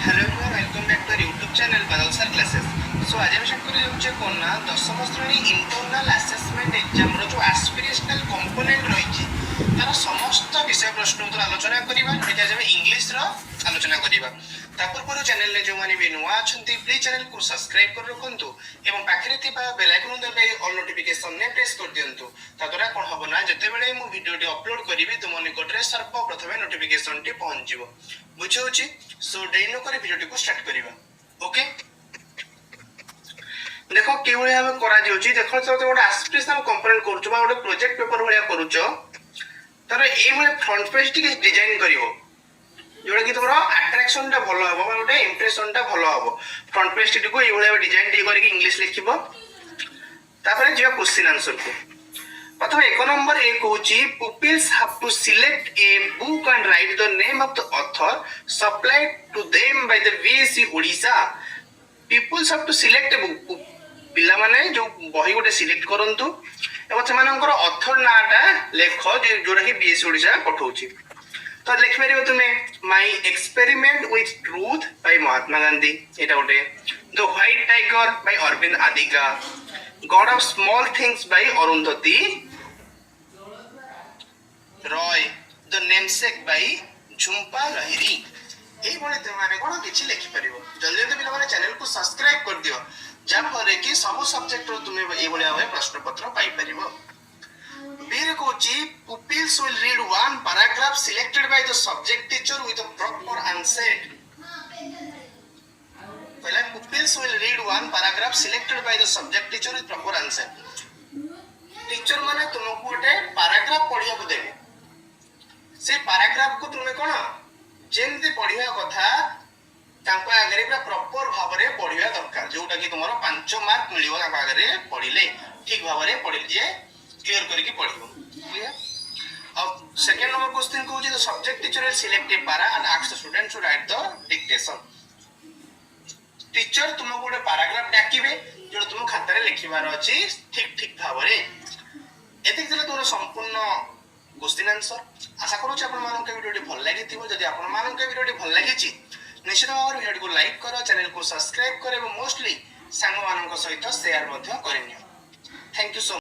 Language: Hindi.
Hello everyone welcome back to YouTube channel Badal sir classes. So आज हम स्टार्ट करियो जे कोन ना 10th श्रेणी इंटरनल असेसमेंट एग्जाम रो जो एस्पिरेशनल कंपोनेंट रही तार समस्त विषय प्रश्न उत्तर आलोचना करिबा। एटा जे इंग्लिश रो आलोचना करिबा। तापर पूरा चैनल ले जो माने भी नुवा अछंती प्लीज चैनल को सब्सक्राइब कर रखंतु एवं पाखरे थिबा बेल आइकन दबे ऑल नोटिफिकेशन ने प्रेस कर दियंतु। ताद्वारा कोन हबो ना जते बेले मु वीडियो टी अपलोड करिवि तुम निकटरे सर्वप्रथमे नोटिफिकेशन टी पहुंच जिवो। बुझौछि। सो डेनो करे वीडियो को स्टार्ट करिबा। ओके देखो केवळे हम करा जाउछि। देखो तो गोटे एस्पिरेशनल कंपोनेंट करूछ बा गोटे प्रोजेक्ट पेपर भलिया करूछ तर ए भले फ्रंट पेज टी डिजाइन करिवो जोड़ा कि तोरा अट्रैक्शन टा भलो हबो बा गोटे इंप्रेशन टा भलो हबो। फ्रंट पेज टी को ए भले डिजाइन टी करके इंग्लिश लिखिबो। तापर जे क्वेश्चन आंसर को प्रथम एक नंबर ए कहूची pupils have to select a book and write the name of the author supplied to them by the VSC Odisha. Pupils have to select a book पिला माने जो बही गोटे सिलेक्ट करंतु एवं सेमानकर ऑथर नाटा लेख जोरा कि बीएससी ओडिशा पठौची। तो लिख परिबो तुमे my experiment with truth by Mahatma Gandhi एटा गोटे। The white tiger by Aravind Adiga. God of small things by Arundhati Roy. The namesake by Jhumpa Lahiri. एई बळे त माने कोन किछि लिखि परिबो। जल्दी जल्दी पिला माने चैनल को सब्सक्राइब कर दियो जा फरे कि सब सब्जेक्ट रो तुमे एई बळे आवे प्रश्न पत्र पाई परिबो। बीर कोची pupils will read one paragraph selected by the subject teacher with a proper answer. पहला pupils will read one paragraph selected by the subject teacher with proper answer. Teacher माने तुमको गोटे पैराग्राफ पढिया को देबे। से पैराग्राफ को तुमे कोन जेंति पढिया कथा तांको आगरे पूरा प्रॉपर भाबरे पढिया दरकार जोटा कि तुमरो 5 मार्क मिलियो तांको आगरे पढिले ठीक भाबरे पढिल जे क्लियर करके पढिबो। क्लियर। अब सेकंड नंबर क्वेश्चन को जे the subject teacher will select a para and ask the student to write the dictation. Teacher तुमको गोटे पैराग्राफ डाकिबे जो तुम खाता रे लिखिबार अछि ठीक ठीक भाबरे। एतिक जले तोर संपूर्ण क्वेश्चन आंसर। आशा करू छी आपण मानन के वीडियो भल लागिथिबो। जदि आपण मानन के वीडियो भल लागिछि निश्चित भाव वीडियो को लाइक करो चैनल को सब्सक्राइब करो मोस्टली सांग मानन को सहित शेयर मध्य करिनियो। Thank you so